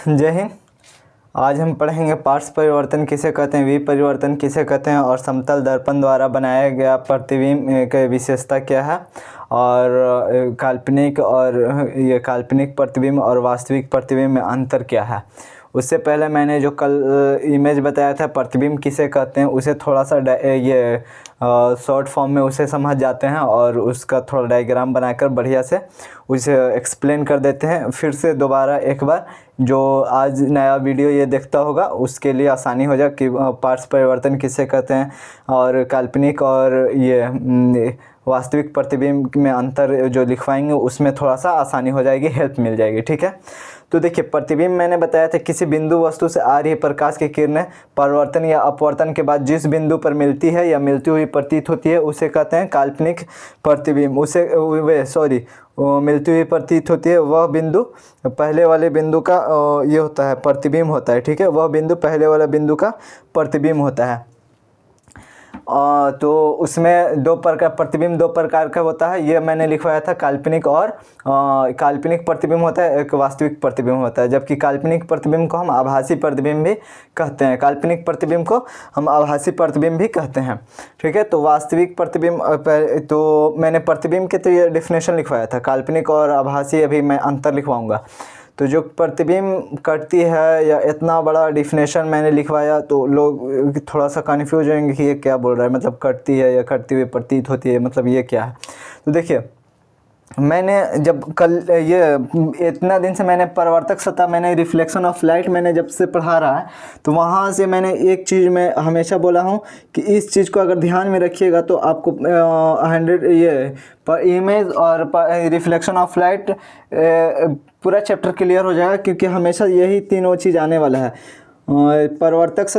जय हिंद। आज हम पढ़ेंगे पार्श्व परिवर्तन किसे कहते हैं, विपरिवर्तन किसे कहते हैं और समतल दर्पण द्वारा बनाया गया प्रतिबिंब की विशेषता क्या है और काल्पनिक प्रतिबिंब और वास्तविक प्रतिबिंब में अंतर क्या है। उससे पहले मैंने जो कल इमेज बताया था प्रतिबिंब किसे कहते हैं उसे थोड़ा सा शॉर्ट फॉर्म में उसे समझ जाते हैं और उसका थोड़ा डायग्राम बनाकर बढ़िया से उसे एक्सप्लेन कर देते हैं। फिर से दोबारा एक बार जो आज नया वीडियो ये देखता होगा उसके लिए आसानी हो जाए कि पार्श्व परिवर्तन किसे कहते हैं और काल्पनिक और ये वास्तविक प्रतिबिंब में अंतर जो लिखवाएंगे उसमें थोड़ा सा आसानी हो जाएगी, हेल्प मिल जाएगी। ठीक है, तो देखिए प्रतिबिंब मैंने बताया था किसी बिंदु वस्तु से आ रही प्रकाश की किरणें परावर्तन या अपवर्तन के बाद जिस बिंदु पर मिलती है या मिलती हुई प्रतीत होती है उसे कहते हैं काल्पनिक प्रतिबिंब। मिलती हुई प्रतीत होती है वह बिंदु पहले वाले बिंदु का ये होता है प्रतिबिंब होता है। ठीक है, वह बिंदु पहले वाला बिंदु का प्रतिबिंब होता है। तो उसमें प्रतिबिंब दो प्रकार का होता है, ये मैंने लिखवाया था काल्पनिक और काल्पनिक प्रतिबिंब होता है, एक वास्तविक प्रतिबिंब होता है। जबकि काल्पनिक प्रतिबिंब को हम आभासी प्रतिबिंब भी कहते हैं, काल्पनिक प्रतिबिंब को हम आभासी प्रतिबिंब भी कहते हैं। ठीक है, तो वास्तविक प्रतिबिंब तो मैंने प्रतिबिंब के तो ये डेफिनेशन लिखवाया था, काल्पनिक और आभासी अभी मैं अंतर लिखवाऊंगा। तो जो प्रतिबिंब करती है या इतना बड़ा डिफिनेशन मैंने लिखवाया तो लोग थोड़ा सा कन्फ्यूज होंगे कि ये क्या बोल रहा है, मतलब करती है या करती हुई प्रतीत होती है, मतलब ये क्या है। तो देखिए मैंने जब कल ये इतना दिन से मैंने परावर्तक सतह मैंने रिफ्लेक्शन ऑफ लाइट मैंने जब से पढ़ा रहा है तो वहाँ से मैंने एक चीज़ मैं हमेशा बोला हूँ कि इस चीज़ को अगर ध्यान में रखिएगा तो आपको 100 इमेज और रिफ्लेक्शन ऑफ लाइट पूरा चैप्टर क्लियर हो जाएगा, क्योंकि हमेशा यही तीनों चीज़ आने वाला है। परावर्तक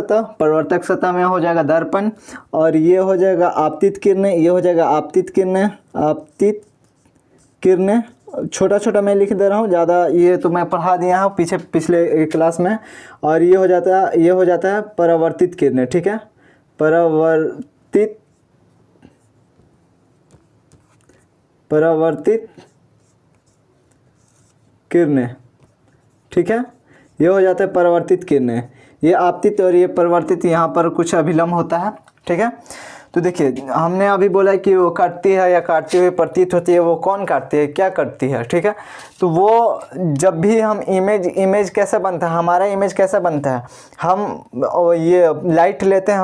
सतह में हो जाएगा दर्पण और ये हो जाएगा आपतित किरणें, ये हो जाएगा आपतित किरणें छोटा छोटा मैं लिख दे रहा हूँ, ज़्यादा ये तो मैं पढ़ा दिया हूँ पिछले क्लास में। और ये हो जाता है परावर्तित किरणें। ठीक है, परावर्तित किरणें। ठीक है, ये हो जाता है परावर्तित किरणें, ये आपतित और ये परावर्तित, यहाँ पर कुछ अभिलंब होता है। ठीक है, तो देखिए हमने अभी बोला कि वो काटती है या काटती हुई प्रतीत होती है, वो कौन काटती है, क्या करती है। ठीक है, तो वो जब भी हम इमेज कैसा बनता है, हमारा इमेज कैसा बनता है, हम ये लाइट लेते हैं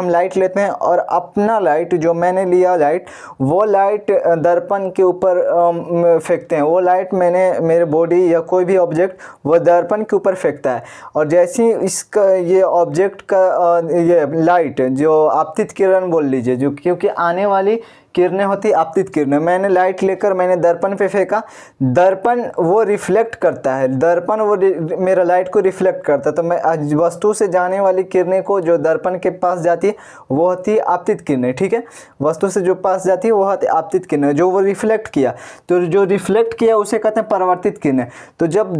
और अपना लाइट जो मैंने लिया लाइट वो लाइट दर्पण के ऊपर फेंकते हैं। वो लाइट मेरे बॉडी या कोई भी ऑब्जेक्ट वो दर्पण के ऊपर फेंकता है और जैसे ही इसका ये ऑब्जेक्ट का ये लाइट जो आपतित किरण बोल लीजिए, जो क्योंकि आने वाली किरणें होती आपतित किरणें, मैंने लाइट लेकर मैंने दर्पण पे फेंका, दर्पण वो रिफ्लेक्ट करता है, दर्पण वो मेरा लाइट को रिफ्लेक्ट करता है। तो मैं वस्तु से जाने वाली किरणें को जो दर्पण के पास जाती है वो होती है आपतित किरणें। ठीक है, वस्तु से जो पास जाती है वो होती है आपतित किरणें, जो वो रिफ्लेक्ट किया, तो जो रिफ्लेक्ट किया उसे कहते हैं परावर्तित किरणें। तो जब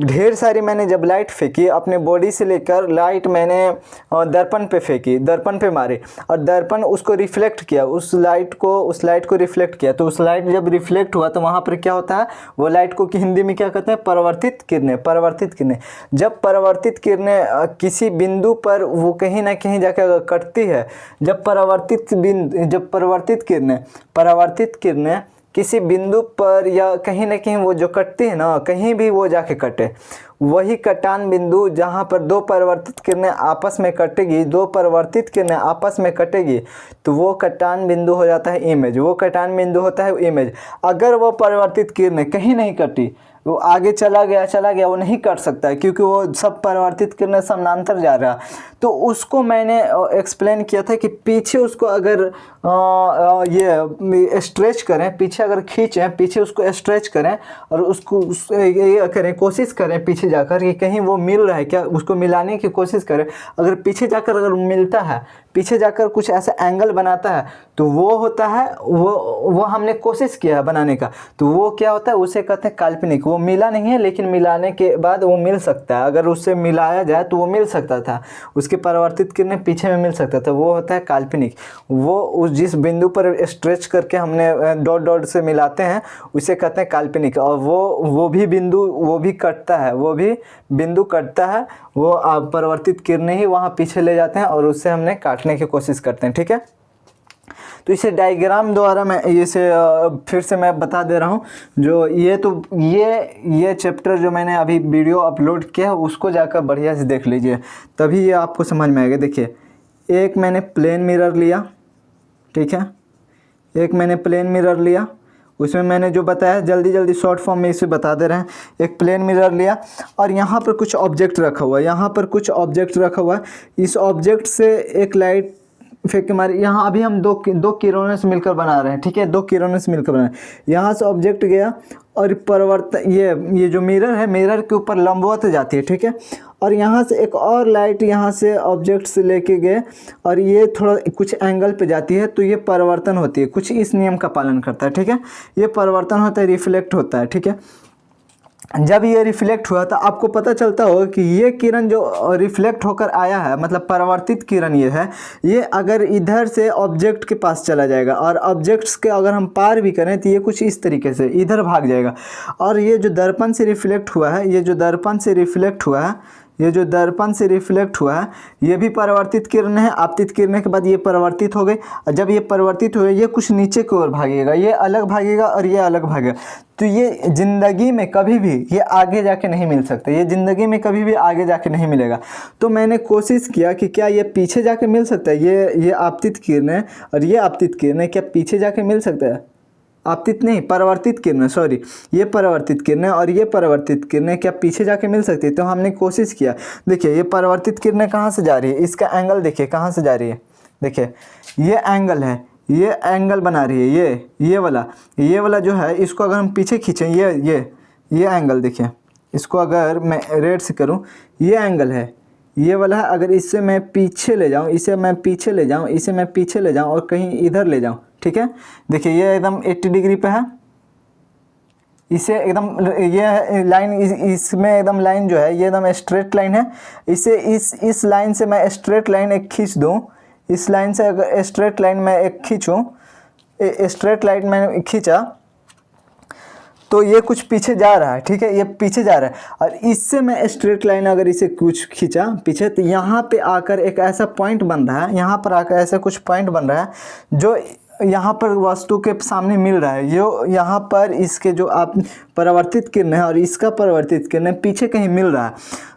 ढेर सारी मैंने जब लाइट फेंकी अपने बॉडी से लेकर लाइट मैंने दर्पण पे फेंकी, दर्पण पे मारी और दर्पण उसको रिफ्लेक्ट किया, उस लाइट को रिफ्लेक्ट किया, तो उस लाइट जब रिफ्लेक्ट हुआ तो वहाँ पर क्या होता है, वो लाइट को हिंदी में क्या कहते हैं, परावर्तित किरणें। जब परावर्तित किरणें किसी बिंदु पर वो कहीं ना कहीं जाकर कटती है, जब परावर्तित किरणें किसी बिंदु पर या कहीं ना कहीं वो जो कटती है ना, कहीं भी वो जाके कटे, वही कटान बिंदु जहाँ पर दो परावर्तित किरणें आपस में कटेगी तो वो कटान बिंदु हो जाता है इमेज, वो कटान बिंदु होता है इमेज। अगर वो परावर्तित किरणें कहीं नहीं कटी, वो आगे चला गया वो नहीं कट सकता है, क्योंकि वो सब परावर्तित किरणें समानांतर जा रहा। तो उसको मैंने एक्सप्लेन किया था कि पीछे उसको अगर ये स्ट्रेच करें, पीछे अगर खींचें, पीछे उसको स्ट्रेच करें और उसको ये करें, कोशिश करें पीछे जाकर कि कहीं वो मिल रहा है क्या, उसको मिलाने की कोशिश करें। अगर पीछे जाकर अगर मिलता है पीछे जाकर कुछ ऐसा एंगल बनाता है तो वो होता है, वो हमने कोशिश किया है बनाने का, तो वो क्या होता है, उसे कहते हैं काल्पनिक। वो मिला नहीं है लेकिन मिलाने के बाद वो मिल सकता है, अगर उससे मिलाया जाए तो वो मिल सकता था, उसके परावर्तित किरणें पीछे में मिल सकता था, वो होता है काल्पनिक। वो उस जिस बिंदु पर स्ट्रेच करके हमने डॉट डॉट से मिलाते हैं उसे कहते हैं काल्पनिक। और वो भी बिंदु, वो भी कटता है, वो भी बिंदु कटता है, वो परावर्तित किरणें ही वहाँ पीछे ले जाते हैं और उससे हमने काटने की कोशिश करते हैं। ठीक है, तो इसे डायग्राम द्वारा मैं इसे फिर से मैं बता दे रहा हूँ। जो ये चैप्टर जो मैंने अभी वीडियो अपलोड किया है उसको जाकर बढ़िया से देख लीजिए, तभी ये आपको समझ में आएगा। देखिए, एक मैंने प्लेन मिरर लिया, ठीक है, एक मैंने प्लेन मिरर लिया, उसमें मैंने जो बताया जल्दी जल्दी शॉर्ट फॉर्म में इसे बता दे रहे हैं। एक प्लेन मिरर लिया और यहाँ पर कुछ ऑब्जेक्ट रखा हुआ है, यहाँ पर कुछ ऑब्जेक्ट रखा हुआ है। इस ऑब्जेक्ट से एक लाइट फेंक के मारे, यहाँ अभी हम दो किरणों से मिलकर बना रहे हैं। ठीक है, दो किरणों से मिलकर बना रहे हैं। यहाँ से ऑब्जेक्ट गया और परावर्तन, ये जो मिरर है, मिरर के ऊपर लंबवत जाती है। ठीक है, और यहाँ से एक और लाइट यहाँ से ऑब्जेक्ट से लेके गए और ये थोड़ा कुछ एंगल पे जाती है, तो ये परावर्तन होती है, कुछ इस नियम का पालन करता है। ठीक है, ये परावर्तन होता है, रिफ्लेक्ट होता है। ठीक है, जब ये रिफ्लेक्ट हुआ तो आपको पता चलता होगा कि ये किरण जो रिफ्लेक्ट होकर आया है, मतलब परावर्तित किरण ये है, ये अगर इधर से ऑब्जेक्ट के पास चला जाएगा और ऑब्जेक्ट्स के अगर हम पार भी करें तो ये कुछ इस तरीके से इधर भाग जाएगा। और ये जो दर्पण से रिफ्लेक्ट हुआ है, ये जो दर्पण से रिफ्लेक्ट हुआ है, ये जो दर्पण से रिफ्लेक्ट हुआ है, ये भी परावर्तित किरण है। आपतित किरण के बाद ये परावर्तित हो गई, और जब ये परावर्तित हुए ये कुछ नीचे की ओर भागेगा, ये अलग भागेगा और ये अलग भागेगा। तो ये ज़िंदगी में कभी भी ये आगे जाके नहीं मिल सकता, ये ज़िंदगी में कभी भी आगे जाके नहीं मिलेगा। तो मैंने कोशिश किया कि क्या ये पीछे जाके मिल सकता है, ये आपतित किरण और ये आपतित किरण क्या पीछे जाके मिल सकता है? आपतित नहीं, परावर्तित किरणें, सॉरी, ये परावर्तित किरणें और ये परावर्तित किरणें क्या पीछे जाके मिल सकती है? तो हमने कोशिश किया। देखिए, ये परावर्तित किरणें कहाँ से जा रही है, इसका एंगल देखिए कहाँ से जा रही है। देखिए, ये एंगल है, ये एंगल बना रही है, ये वाला जो है, इसको अगर हम पीछे खींचें, ये एंगल देखिए, इसको अगर मैं रेड से करूँ, ये एंगल है, ये वाला है। अगर इससे मैं पीछे ले जाऊँ, इसे मैं पीछे ले जाऊँ, इसे मैं पीछे ले जाऊँ और कहीं इधर ले जाऊँ, ठीक है, देखिए ये एकदम 80 डिग्री पे है, इसे एकदम, ये लाइन इसमें एकदम लाइन जो है ये एकदम स्ट्रेट लाइन है। इसे इस लाइन से मैं स्ट्रेट लाइन एक खींच दूँ, इस लाइन से अगर स्ट्रेट लाइन में एक खींचूँ, स्ट्रेट लाइन मैंने खींचा तो ये कुछ पीछे जा रहा है। ठीक है, ये पीछे जा रहा है। और इससे मैं स्ट्रेट लाइन अगर इसे कुछ खींचा पीछे, तो यहाँ पे आकर एक ऐसा पॉइंट बन रहा है, यहाँ पर आकर ऐसा कुछ पॉइंट बन रहा है जो यहाँ पर वस्तु के सामने मिल रहा है। जो यहाँ पर इसके जो आप परावर्तित किरण है और इसका परावर्तित किरण पीछे कहीं मिल रहा है।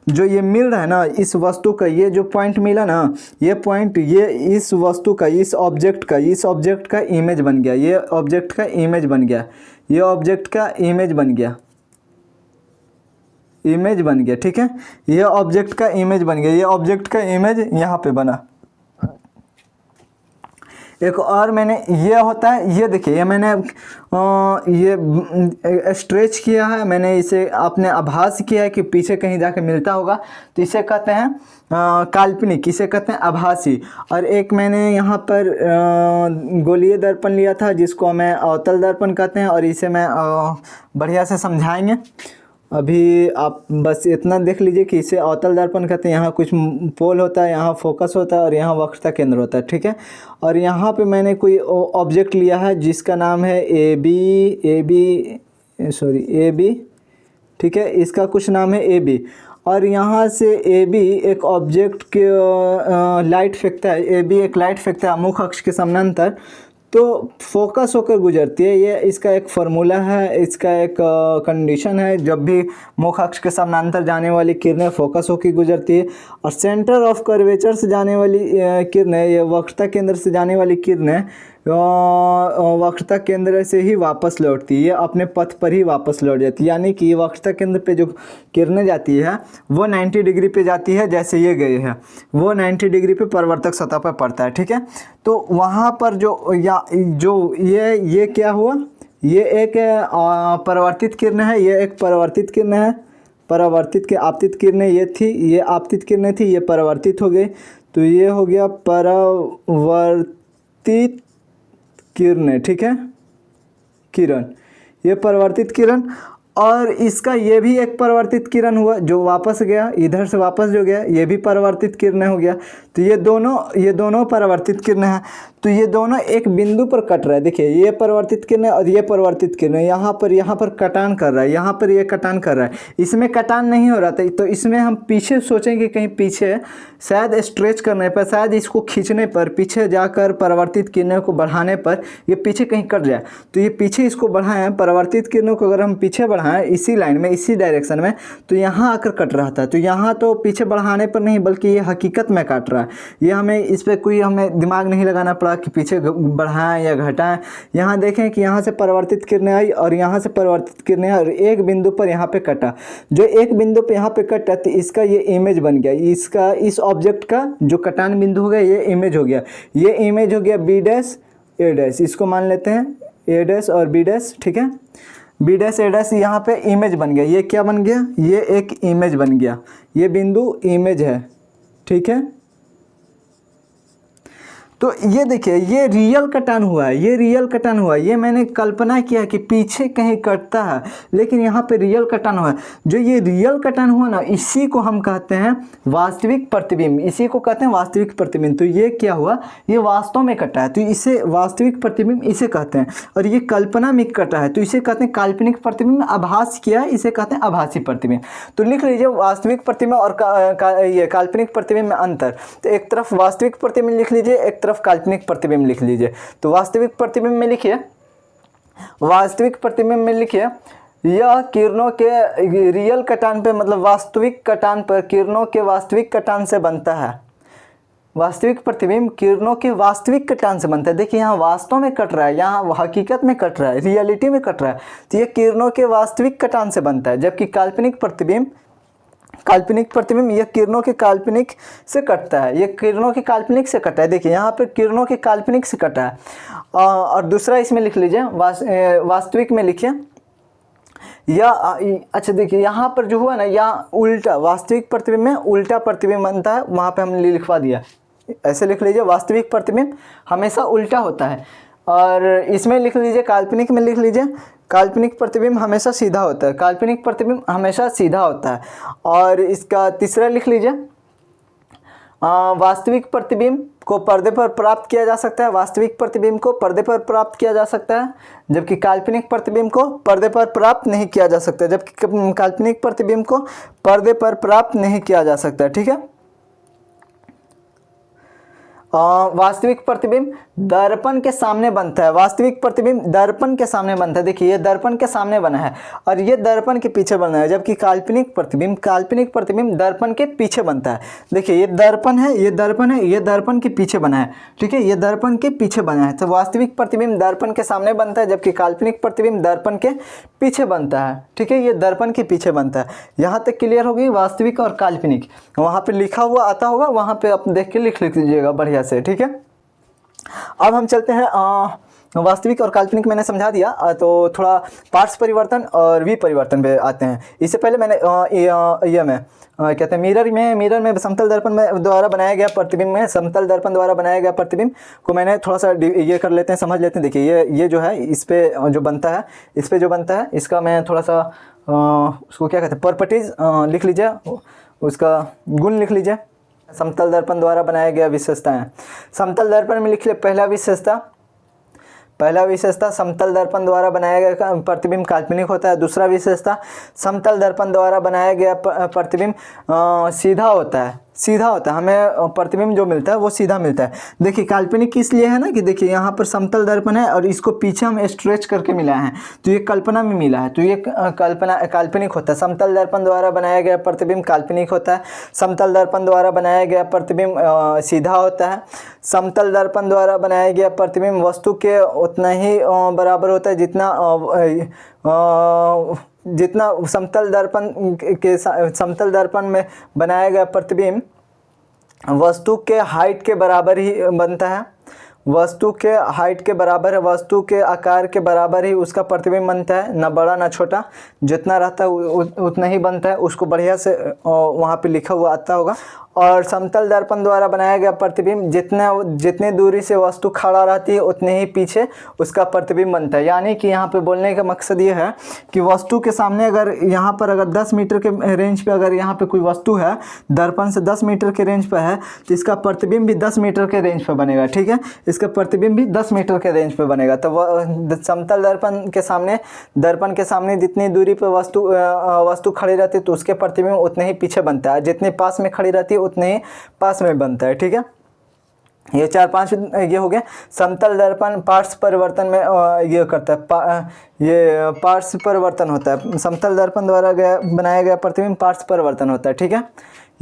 जो ये मिल रहा है ना, इस वस्तु का ये जो पॉइंट मिला ना, ये पॉइंट, ये इस वस्तु का, इस ऑब्जेक्ट का इमेज बन गया, ये ऑब्जेक्ट का इमेज बन गया, ये ऑब्जेक्ट का इमेज बन गया, ठीक है, ये ऑब्जेक्ट का इमेज बन गया, ये ऑब्जेक्ट का इमेज यहाँ पे बना। एक और मैंने, ये होता है, ये देखिए, ये मैंने ये स्ट्रेच किया है, मैंने इसे आपने आभास किया है कि पीछे कहीं जाके मिलता होगा, तो इसे कहते हैं काल्पनिक, इसे कहते हैं आभासी। और एक मैंने यहाँ पर गोलीय दर्पण लिया था जिसको मैं अवतल दर्पण कहते हैं, और इसे मैं बढ़िया से समझाएंगे। अभी आप बस इतना देख लीजिए कि इसे अवतल दर्पण कहते हैं। यहाँ कुछ पोल होता है, यहाँ फोकस होता है और यहाँ वक्रता केंद्र होता है, ठीक है। और यहाँ पे मैंने कोई ऑब्जेक्ट लिया है जिसका नाम है ए बी, ठीक है, इसका कुछ नाम है ए बी। और यहाँ से ए बी एक ऑब्जेक्ट के लाइट फेंकता है, ए बी एक लाइट फेंकता है मुख अक्ष के समानांतर, तो फोकस होकर गुजरती है। ये इसका एक फार्मूला है, इसका एक कंडीशन है, जब भी मुख अक्ष के समानांतर जाने वाली किरणें फोकस होकर गुजरती है। और सेंटर ऑफ कर्वेचर से जाने वाली किरणें, ये वक्रता केंद्र से जाने वाली किरणें वक्रता केंद्र से ही वापस लौटती है, ये अपने पथ पर ही वापस लौट जाती है। यानी कि वक्रता केंद्र पे जो किरणें जाती है वो 90 डिग्री पे जाती है, जैसे ये गए हैं वो 90 डिग्री पे परावर्तक सतह पर पड़ता है, ठीक है। तो वहाँ पर ये क्या हुआ, ये एक परावर्तित किरण है, ये एक परावर्तित किरण है, परावर्तित के आपतित किरणें ये थी, ये आपतित किरणें थी, ये परावर्तित हो गई। तो ये हो गया परावर्तित किरणें, ठीक है, किरण, ये परावर्तित किरण। और इसका ये भी एक परावर्तित किरण हुआ जो वापस गया, इधर से वापस जो गया, ये भी परावर्तित किरण हो गया। तो ये दोनों परावर्तित किरण हैं। तो ये दोनों एक बिंदु पर कट रहा है। देखिए ये परावर्तित किरण और ये परावर्तित किरण यहाँ पर कटान कर रहा है, यहाँ पर ये कटान कर रहा है। इसमें कटान नहीं हो रहा था, तो इसमें हम पीछे सोचेंगे, कहीं पीछे शायद स्ट्रेच करने पर, शायद इसको खींचने पर, पीछे जाकर परावर्तित किरणों को बढ़ाने पर ये पीछे कहीं कट जाए। तो ये पीछे इसको बढ़ाएं, परावर्तित किरणों को अगर हम पीछे बढ़ाएं इसी लाइन में, इसी डायरेक्शन में, तो यहाँ आकर कट रहा था। तो यहाँ तो पीछे बढ़ाने पर नहीं, बल्कि ये हकीकत में काट रहा है। ये हमें इस पर कोई हमें दिमाग नहीं लगाना पड़ा कि पीछे बढ़ाएं या घटाएं। यहाँ देखें कि यहाँ से परावर्तित किरणें आई और यहाँ से परावर्तित किरणें आई और एक बिंदु पर यहाँ पे कटा। जो एक बिंदु पे यहाँ पे कटा तो इसका ये इमेज बन गया, इसका इस ऑब्जेक्ट का जो कटान बिंदु हो गया ये इमेज हो गया। ये इमेज हो गया बी डैश ए डैश, इसको मान लेते हैं ए डैश और बी डैश, ठीक है। बी डैश ए डैश यहाँ पे इमेज बन गया। ये क्या बन गया? ये एक इमेज बन गया। ये बिंदु इमेज है, ठीक है। तो ये देखिए ये रियल कटान हुआ है, ये रियल कटान हुआ है। ये मैंने कल्पना किया कि पीछे कहीं कटता है, लेकिन यहाँ पे रियल कटान हुआ है। जो ये रियल कटान हुआ ना, इसी को हम कहते हैं वास्तविक प्रतिबिंब, इसी को कहते हैं वास्तविक प्रतिबिंब। तो ये क्या हुआ? ये वास्तव में कटा है, तो इसे वास्तविक प्रतिबिंब इसे कहते हैं। और ये कल्पना में कटा है, तो इसे कहते हैं काल्पनिक प्रतिबिंब। आभास किया है, इसे कहते हैं आभासी प्रतिबिंब। तो लिख लीजिए वास्तविक प्रतिबिंब और ये काल्पनिक प्रतिबिंब में अंतर। तो एक तरफ वास्तविक प्रतिबिंब लिख लीजिए, एक तरफ काल्पनिक प्रतिबिंब लिख लीजिए। तो वास्तविक प्रतिबिंब में लिखिए, वास्तविक प्रतिबिंब में लिखिए यह किरणों के रियल कटान पे, मतलब वास्तविक कटान पर किरणों के वास्तविक कटान से बनता है। वास्तविक प्रतिबिंब किरणों के वास्तविक कटान से बनता है। देखिए यहाँ वास्तव में कट रहा है, यहाँ हकीकत में कट रहा है, रियलिटी में कट रहा है। तो ये किरणों के वास्तविक कटान से बनता है। जबकि काल्पनिक प्रतिबिंब यह किरणों के काल्पनिक से कटता है, ये किरणों के काल्पनिक से कटा है। देखिए यहाँ पर किरणों के काल्पनिक से कटा है। और दूसरा इसमें लिख लीजिए, वास्तविक में लिखिए या अच्छा देखिए यहाँ पर जो हुआ ना, यहाँ उल्टा, वास्तविक प्रतिबिंब में उल्टा प्रतिबिंब बनता है, वहाँ पे हमने लिखवा दिया। ऐसे लिख लीजिए, वास्तविक प्रतिबिंब हमेशा उल्टा होता है। और इसमें लिख लीजिए, काल्पनिक में लिख लीजिए, काल्पनिक प्रतिबिंब हमेशा सीधा होता है, काल्पनिक प्रतिबिंब हमेशा सीधा होता है। और इसका तीसरा लिख लीजिए, वास्तविक प्रतिबिंब को पर्दे पर प्राप्त किया जा सकता है, वास्तविक प्रतिबिंब को पर्दे पर प्राप्त किया जा सकता है, जबकि काल्पनिक प्रतिबिंब को पर्दे पर प्राप्त नहीं किया जा सकता, जबकि काल्पनिक प्रतिबिंब को पर्दे पर प्राप्त नहीं किया जा सकता, ठीक है। वास्तविक प्रतिबिंब दर्पण के सामने बनता है, वास्तविक प्रतिबिंब दर्पण के सामने बनता है। देखिए ये दर्पण के सामने बना है और ये दर्पण के पीछे बना है, जबकि काल्पनिक प्रतिबिंब दर्पण के पीछे बनता है। देखिए ये दर्पण है, ये दर्पण है, ये दर्पण के पीछे बना है, ठीक है, ये दर्पण के पीछे बना है। तो वास्तविक प्रतिबिंब दर्पण के सामने बनता है, जबकि काल्पनिक प्रतिबिंब दर्पण के पीछे बनता है, ठीक है, ये दर्पण के पीछे बनता है। यहाँ तक क्लियर हो गई वास्तविक और काल्पनिक। वहाँ पे लिखा हुआ आता होगा, वहाँ पे आप देख के लिख लीजिएगा बढ़िया से, ठीक है। अब हम चलते हैं वास्तविक और काल्पनिक मैंने समझा दिया, तो थोड़ा पार्ट्स परिवर्तन और विपरिवर्तन पे आते हैं। इससे पहले मैंने कहते हैं मिरर में समतल दर्पण में द्वारा बनाया गया प्रतिबिंब में, समतल दर्पण द्वारा बनाया गया प्रतिबिंब को मैंने थोड़ा सा ये कर लेते हैं, समझ लेते हैं। देखिए ये जो है, इस पे जो बनता है, इस पे जो बनता है, इसका मैं थोड़ा सा उसको क्या कहते हैं, प्रॉपर्टीज लिख लीजिए, उसका गुण लिख लीजिए। समतल दर्पण द्वारा बनाया गया विशेषताएं। समतल दर्पण में लिख ले पहला विशेषता समतल दर्पण द्वारा बनाया गया प्रतिबिंब काल्पनिक होता है। दूसरा विशेषता समतल दर्पण द्वारा बनाया गया प्रतिबिंब सीधा होता है, हमें प्रतिबिंब जो मिलता है वो सीधा मिलता है। देखिए काल्पनिक इसलिए है ना कि देखिए यहाँ पर समतल दर्पण है और इसको पीछे हम स्ट्रेच करके मिलाए हैं, तो ये कल्पना में मिला है, तो ये काल्पनिक होता है। समतल दर्पण द्वारा बनाया गया प्रतिबिंब काल्पनिक होता है, समतल दर्पण द्वारा बनाया गया प्रतिबिंब सीधा होता है। समतल दर्पण द्वारा बनाया गया प्रतिबिंब वस्तु के उतना ही बराबर होता है जितना समतल दर्पण में बनाया गया प्रतिबिंब वस्तु के हाइट के बराबर ही बनता है, वस्तु के हाइट के बराबर है, वस्तु के आकार के बराबर ही उसका प्रतिबिंब बनता है, ना बड़ा ना छोटा, जितना रहता है उतना ही बनता है। उसको बढ़िया से वहाँ पे लिखा हुआ आता होगा। और समतल दर्पण द्वारा बनाया गया प्रतिबिंब जितने दूरी से वस्तु खड़ा रहती है उतने ही पीछे उसका प्रतिबिंब बनता है। यानी कि यहाँ पे बोलने का मकसद ये है कि वस्तु के सामने अगर यहाँ पर अगर 10 मीटर के रेंज पे अगर यहाँ पे कोई वस्तु है, दर्पण से 10 मीटर के रेंज पे है, तो इसका प्रतिबिंब भी 10 मीटर के रेंज पे बनेगा। ठीक है, इसका प्रतिबिंब भी 10 मीटर के रेंज पे बनेगा। तो समतल दर्पण के सामने जितनी दूरी पर वस्तु खड़ी रहती है तो उसके प्रतिबिंब उतने ही पीछे बनता है, जितने पास में खड़ी रहती है उतने ही पास में बनता है। ठीक है, ये 4-5 ये हो गया। समतल दर्पण पार्श्व परिवर्तन में ये करता है, ये पार्श्व परिवर्तन होता है। समतल दर्पण द्वारा बनाया गया प्रतिबिंब पार्श्व परिवर्तन होता है। ठीक है,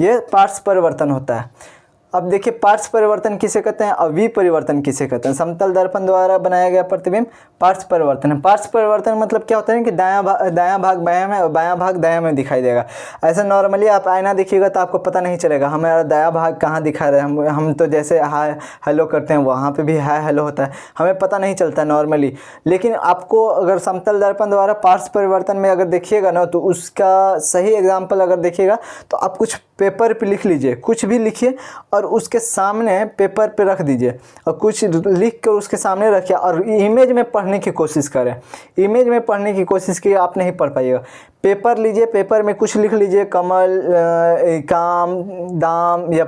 ये पार्श्व परिवर्तन होता है। अब देखिए पार्श्व परिवर्तन किसे कहते हैं और विपरिवर्तन किसे कहते हैं। समतल दर्पण द्वारा बनाया गया प्रतिबिंब पार्श्व परिवर्तन है। पार्श्व परिवर्तन मतलब क्या होता है कि दायां भाग बायां में और बायां भाग दायां में दिखाई देगा। ऐसा नॉर्मली आप आईना देखिएगा तो आपको पता नहीं चलेगा हमारा दायां भाग कहाँ दिखा रहा है। हम तो जैसे हाय हेलो करते हैं वहाँ पे भी हाय हेलो होता है, हमें पता नहीं चलता नॉर्मली। लेकिन आपको अगर समतल दर्पण द्वारा पार्श्व परिवर्तन में अगर देखिएगा ना तो उसका सही एग्जाम्पल अगर देखिएगा तो आप कुछ पेपर पे लिख लीजिए, कुछ भी लिखिए और उसके सामने पेपर पे रख दीजिए और कुछ लिख कर उसके सामने रखिए और इमेज में पढ़ने की कोशिश करें। इमेज में पढ़ने की कोशिश की आप नहीं पढ़ पाइएगा। पेपर लीजिए, पेपर में कुछ लिख लीजिए, कमल, काम, दाम, या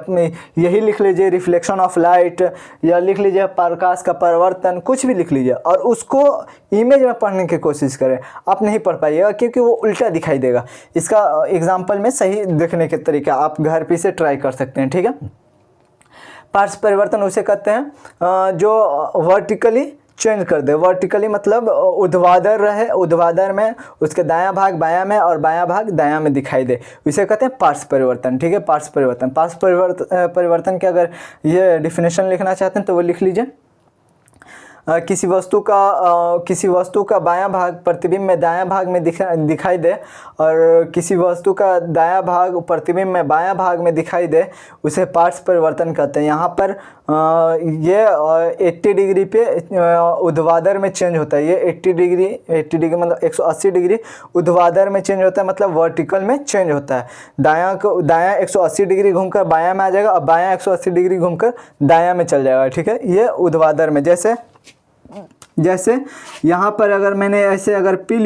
यही लिख लीजिए रिफ्लेक्शन ऑफ लाइट, या लिख लीजिए प्रकाश का परिवर्तन, कुछ भी लिख लीजिए और उसको इमेज में पढ़ने की कोशिश करें। आप नहीं पढ़ पाइएगा क्योंकि वो उल्टा दिखाई देगा। इसका एग्जाम्पल में सही देखने के तरीका आप घर पे से ट्राई कर सकते हैं। ठीक है, पार्श्व परिवर्तन उसे कहते हैं जो वर्टिकली चेंज कर दे। वर्टिकली मतलब ऊर्ध्वाधर रहे, ऊर्ध्वाधर में उसके दायां भाग बायां में और बायां भाग दायां में दिखाई दे, इसे कहते हैं पार्श्व परिवर्तन। ठीक है, पार्श्व परिवर्तन के अगर ये डिफिनेशन लिखना चाहते हैं तो वो लिख लीजिए। किसी वस्तु का बायां भाग प्रतिबिंब में दायां भाग में दिखाई दे और किसी वस्तु का दायां भाग प्रतिबिंब में बायां भाग में दिखाई दे, उसे पार्श्व परिवर्तन कहते हैं। यहाँ पर ये 80 डिग्री पे ऊर्ध्वाधर में चेंज होता है। ये 80 डिग्री मतलब 180 डिग्री ऊर्ध्वाधर में चेंज होता है, मतलब वर्टिकल में चेंज होता है। दायां 180 डिग्री घूमकर बायां में आ जाएगा और बायां 180 डिग्री घूमकर दायां में चल जाएगा। ठीक है, ये ऊर्ध्वाधर में जैसे यहाँ पर अगर मैंने ऐसे अगर P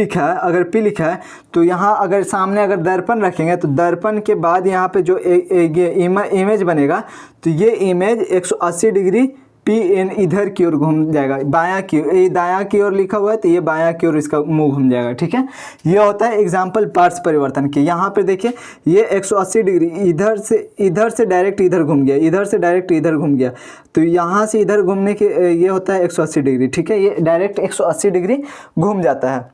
लिखा है तो यहाँ अगर सामने अगर दर्पण रखेंगे तो दर्पण के बाद यहाँ पे जो ये इमेज बनेगा तो ये इमेज 180 डिग्री P इधर की ओर घूम जाएगा, बायां की ओर। ये दायां की ओर लिखा हुआ है तो ये बायां की ओर इसका मुंह घूम जाएगा। ठीक है, ये होता है एग्जाम्पल पार्श्व परिवर्तन के। यहाँ पे देखिए ये 180 डिग्री इधर से डायरेक्ट इधर घूम गया, इधर से डायरेक्ट इधर घूम गया, तो यहाँ से इधर घूमने के ये होता है 180 डिग्री। ठीक है, ये डायरेक्ट 180 डिग्री घूम जाता है,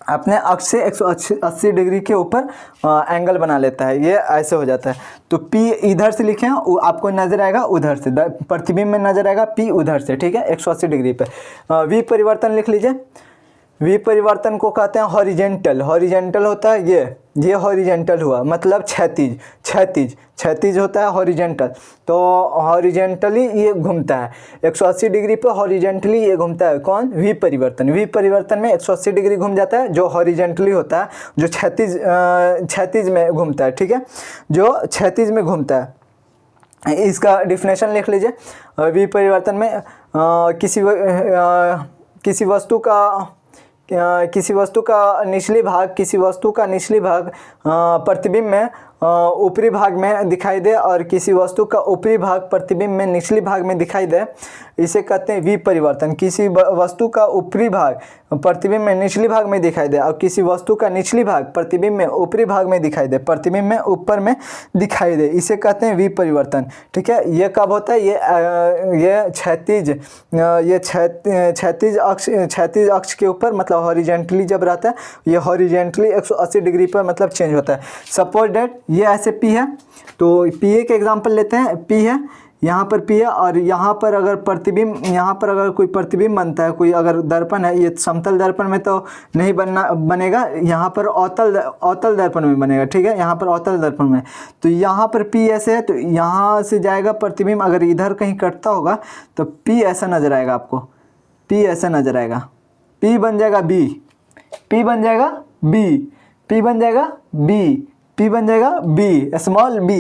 अपने अक्ष से 180 डिग्री के ऊपर एंगल बना लेता है। ये ऐसे हो जाता है। तो P इधर से लिखें, आपको नज़र आएगा उधर से, प्रतिबिंब में नज़र आएगा P उधर से। ठीक है, 180 डिग्री पे। विपरिवर्तन लिख लीजिए। विपरिवर्तन को कहते हैं हॉरिजेंटल। हॉरिजेंटल होता है ये हॉरिजेंटल हुआ मतलब क्षैतिज होता है हॉरिजेंटल। तो हॉरिजेंटली ये घूमता है 180 डिग्री पे, हॉरिजेंटली ये घूमता है। कौन? विपरिवर्तन। विपरिवर्तन में 180 डिग्री घूम जाता है जो हॉरिजेंटली होता है, जो क्षैतिज में घूमता है। ठीक है, जो क्षैतिज में घूमता है। इसका डिफिनेशन लिख लीजिए। विपरिवर्तन में किसी वस्तु का निचली भाग प्रतिबिंब में ऊपरी भाग में दिखाई दे और किसी वस्तु का ऊपरी भाग प्रतिबिंब में निचली भाग में दिखाई दे, इसे कहते हैं विपरिवर्तन। किसी वस्तु का ऊपरी भाग प्रतिबिंब में निचली भाग में दिखाई दे और किसी वस्तु का निचली भाग प्रतिबिंब में ऊपरी भाग में दिखाई दे, प्रतिबिंब में ऊपर में दिखाई दे, इसे कहते हैं विपरिवर्तन। ठीक है, ये कब होता है? ये क्षैतिज अक्ष के ऊपर मतलब हॉरिजेंटली जब रहता है, ये हॉरिजेंटली 180 डिग्री पर मतलब चेंज होता है। सपोज डेट ये ऐसे P है, तो PA के एग्जांपल लेते हैं। P है, यहाँ पर P है और यहाँ पर अगर कोई प्रतिबिंब बनता है, कोई अगर दर्पण है, ये समतल दर्पण में तो नहीं बनेगा, यहाँ पर अवतल दर्पण में बनेगा। ठीक है, यहाँ पर अवतल दर्पण में, तो यहाँ पर P ऐसे है, तो यहाँ से जाएगा प्रतिबिंब, अगर इधर कहीं कटता होगा तो P ऐसा नजर आएगा आपको, P ऐसा नजर आएगा, P बन जाएगा B, P बन जाएगा B, P बन जाएगा B, P बन जाएगा B, स्मॉल b,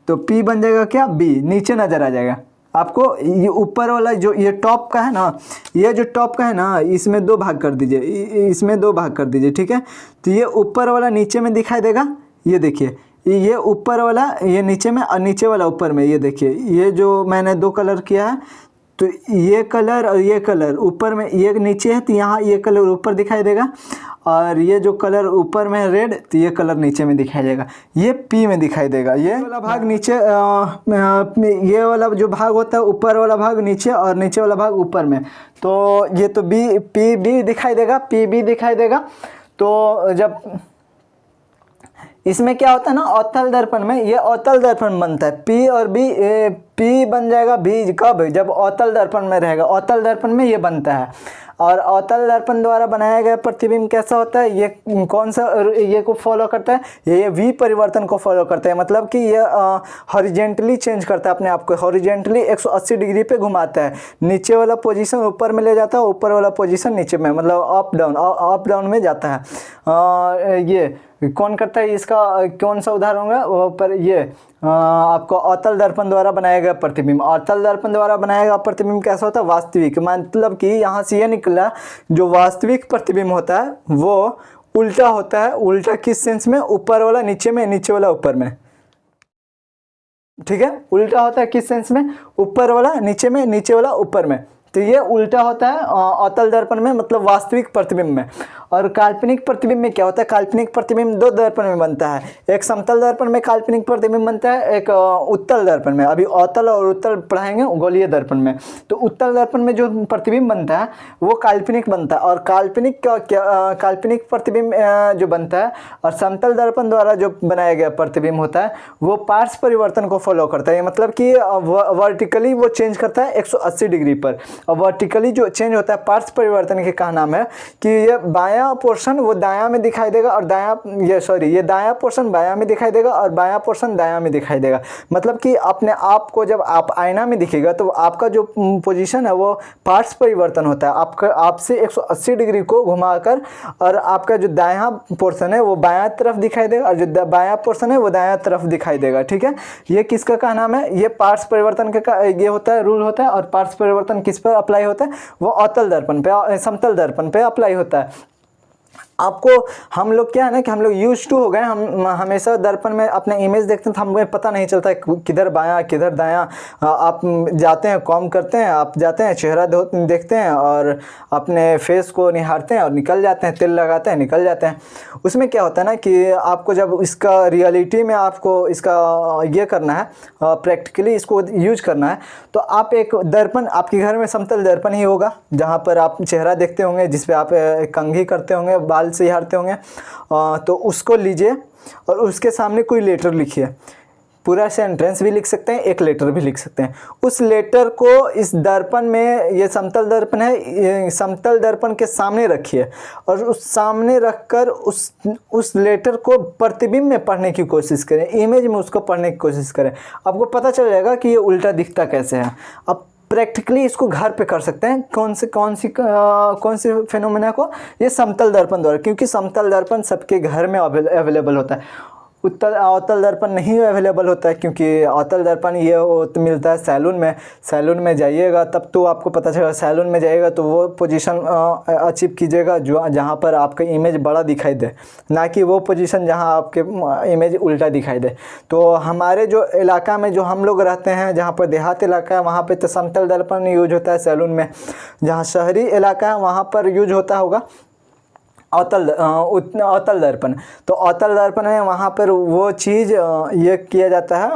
तो P बन जाएगा क्या, B, नीचे नज़र आ जाएगा आपको। ये ऊपर वाला जो ये टॉप का है ना, ये जो टॉप का है ना, इसमें 2 भाग कर दीजिए, इसमें 2 भाग कर दीजिए, ठीक है। तो ये ऊपर वाला नीचे में दिखाई देगा, ये देखिए, ये ऊपर वाला ये नीचे में और नीचे वाला ऊपर में, ये देखिए, ये जो मैंने 2 कलर किया है, तो ये कलर और ये कलर ऊपर में, ये नीचे है तो यहाँ ये कलर ऊपर दिखाई देगा, और ये जो कलर ऊपर में है रेड, तो ये कलर नीचे में दिखाई देगा, ये P में दिखाई देगा। ये वाला भाग नीचे, ये वाला जो भाग होता है ऊपर वाला भाग नीचे और नीचे वाला भाग ऊपर में, तो ये तो P दिखाई देगा, PB दिखाई देगा। तो जब इसमें क्या होता है ना, अवतल दर्पण में ये अवतल दर्पण बनता है, P और B, P बन जाएगा B कब, जब अवतल दर्पण में रहेगा, अवतल दर्पण में ये बनता है। और अवतल दर्पण द्वारा बनाया गया प्रतिबिंब कैसा होता है, ये कौन सा, ये को फॉलो करता है, ये V परिवर्तन को फॉलो करता है, मतलब कि ये हॉरिजेंटली चेंज करता है अपने आप को, हॉरिजेंटली 180 डिग्री पे घुमाता है, नीचे वाला पोजीशन ऊपर में ले जाता है, ऊपर वाला पोजीशन नीचे में, मतलब अप डाउन में जाता है। ये कौन करता है, इसका कौन सा उदाहरण होगा वो पर, ये आपको अवतल दर्पण द्वारा बनाया गया प्रतिबिंब। अवतल दर्पण द्वारा बनाया गया प्रतिबिंब कैसा होता है, वास्तविक, मतलब कि यहाँ से ये निकला, जो वास्तविक प्रतिबिंब होता है वो उल्टा होता है। उल्टा किस सेंस में, ऊपर वाला नीचे में, नीचे वाला ऊपर में, ठीक है। उल्टा होता है किस सेंस में, ऊपर वाला नीचे में, नीचे वाला ऊपर में, तो ये उल्टा होता है अवतल दर्पण में, मतलब वास्तविक प्रतिबिंब में। और काल्पनिक प्रतिबिंब में क्या होता है, काल्पनिक प्रतिबिंब 2 दर्पण में बनता है, एक समतल दर्पण में काल्पनिक प्रतिबिंब बनता है, एक उत्तल दर्पण में। अभी अवतल और उत्तल पढ़ाएंगे गोलीय दर्पण में। तो उत्तल दर्पण में जो प्रतिबिंब बनता है वो काल्पनिक बनता है, और काल्पनिक प्रतिबिंब जो बनता है, और समतल दर्पण द्वारा जो बनाया गया प्रतिबिंब होता है वो पार्श्व परिवर्तन को फॉलो करता है, मतलब कि वर्टिकली वो चेंज करता है 180 डिग्री पर। और वर्टिकली जो चेंज होता है पार्श्व परिवर्तन के क्या नाम है कि ये बायां पोर्शन वो दायां में दिखाई देगा, और ये दायां पोर्शन बायां में दिखाई देगा, और बायां पोर्शन दायां में दिखाई देगा। मतलब कि अपने आप को जब आप आईना में दिखेगा तो आपका जो पोजीशन है वो पार्श्व परिवर्तन होता है, आपका आपसे 180 डिग्री को घुमाकर, और आपका जो दायां पोर्शन है वो बायां तरफ दिखाई देगा, और जो बायां पोर्शन है वो दायां तरफ दिखाई देगा, ठीक है। ये किसका क्या नाम है, ये पार्श्व परिवर्तन का ये होता है, रूल होता है। और पार्श्व परिवर्तन किस पर अप्लाई होता है, वो अवतल दर्पण पे, समतल दर्पण पे अप्लाई होता है। आपको हम लोग क्या है ना कि हम लोग यूज टू हो गए, हम हमेशा दर्पण में अपने इमेज देखते हैं तो हमें पता नहीं चलता है किधर बायां किधर दायां। आप जाते हैं, कॉम करते हैं, आप जाते हैं, चेहरा देखते हैं और अपने फेस को निहारते हैं और निकल जाते हैं, तेल लगाते हैं, निकल जाते हैं। उसमें क्या होता है ना कि आपको जब इसका रियलिटी में आपको इसका ये करना है, प्रैक्टिकली इसको यूज करना है, तो आप एक दर्पण, आपके घर में समतल दर्पण ही होगा जहाँ पर आप चेहरा देखते होंगे, जिस पे आप कंघी करते होंगे, बाल से हारते होंगे, तो उसको लीजिए और उसके सामने कोई लेटर लिखिए। पूरा सेंटेंस भी लिख सकते हैं, एक लेटर भी लिख सकते हैं। उस लेटर को इस दर्पण में, ये समतल दर्पण है, ये समतल दर्पण के सामने रखिए, और उस सामने रखकर उस लेटर को प्रतिबिंब में पढ़ने की कोशिश करें, इमेज में उसको पढ़ने की कोशिश करें। आपको पता चल जाएगा कि ये उल्टा दिखता कैसे है। अब प्रैक्टिकली इसको घर पे कर सकते हैं। कौन सी फिनोमेना को, ये समतल दर्पण द्वारा, क्योंकि समतल दर्पण सबके घर में अवेलेबल होता है। अवतल दर्पण नहीं अवेलेबल होता है, क्योंकि अवतल दर्पण ये तो मिलता है सैलून में जाइएगा तब तो आपको पता चलेगा। सैलून में जाइएगा तो वो पोजीशन अचीव कीजिएगा जो जहाँ पर आपका इमेज बड़ा दिखाई दे, ना कि वो पोजीशन जहाँ आपके इमेज उल्टा दिखाई दे। तो हमारे जो इलाका में जो हम लोग रहते हैं, जहाँ पर देहात इलाका है, वहाँ पर तो समतल दर्पण यूज होता है सैलून में। जहाँ शहरी इलाका है वहाँ पर यूज होता होगा अवतल दर्पण। तो अवतल दर्पण में वहाँ पर वो चीज़ ये किया जाता है,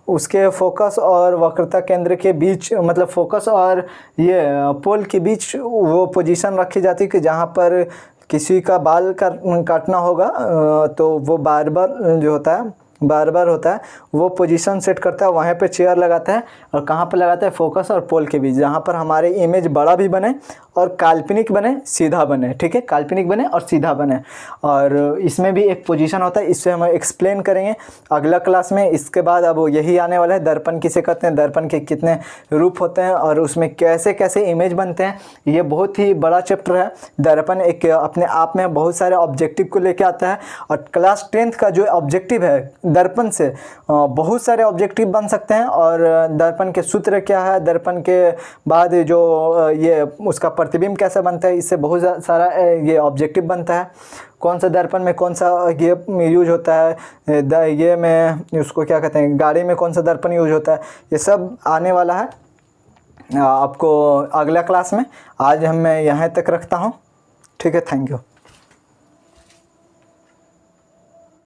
उसके फोकस और वक्रता केंद्र के बीच, मतलब फोकस और ये पोल के बीच वो पोजीशन रखी जाती है कि जहाँ पर किसी का बाल काटना होगा तो वो बार्बर जो होता है, बार होता है, वो पोजीशन सेट करता है, वहाँ पे चेयर लगाता है, और कहाँ पे लगाता है, फोकस और पोल के बीच, जहाँ पर हमारे इमेज बड़ा भी बने और काल्पनिक बने, सीधा बने। ठीक है, काल्पनिक बने और सीधा बने। और इसमें भी एक पोजीशन होता है, इससे हम एक्सप्लेन करेंगे अगला क्लास में। इसके बाद अब यही आने वाला है, दर्पण किसे कहते हैं, दर्पण के कितने रूप होते हैं और उसमें कैसे कैसे इमेज बनते हैं। ये बहुत ही बड़ा चैप्टर है। दर्पण एक अपने आप में बहुत सारे ऑब्जेक्टिव को लेके आता है, और क्लास 10th का जो ऑब्जेक्टिव है दर्पण से बहुत सारे ऑब्जेक्टिव बन सकते हैं। और दर्पण के सूत्र क्या है, दर्पण के बाद जो ये उसका प्रतिबिंब कैसे बनता है, इससे बहुत सारा ये ऑब्जेक्टिव बनता है। कौन सा दर्पण में कौन सा ये यूज होता है, ये में उसको क्या कहते हैं, गाड़ी में कौन सा दर्पण यूज होता है, ये सब आने वाला है आपको अगला क्लास में। आज मैं यहाँ तक रखता हूँ। ठीक है, थैंक यू।